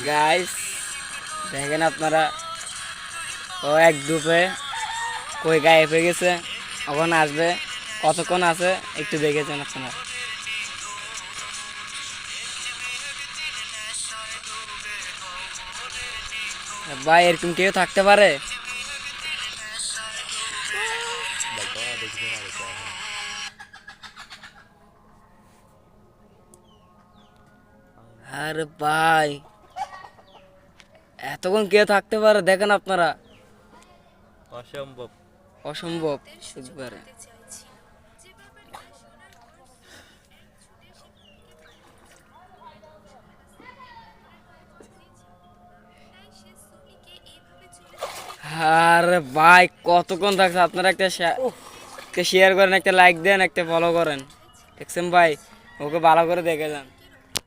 Guys দেখেন আপনারা, ও এক গ্রুপে কই গায়েব হয়ে গেছে, কখন আসবে, কতক্ষণ আছে একটু দেখেছেন আপনারা। ভাই এরকম কেউ থাকতে পারে? আরে ভাই এতক্ষণ কে থাকতে পারে দেখেন আপনারা, অসম্ভব। অসম্ভব একবারে। আরে ভাই কতক্ষণ থাকছে, আপনারা একটা শেয়ার করেন, একটা লাইক দেন, একটা ফলো করেন। দেখছেন ভাই, ওকে ভালো করে দেখে যান।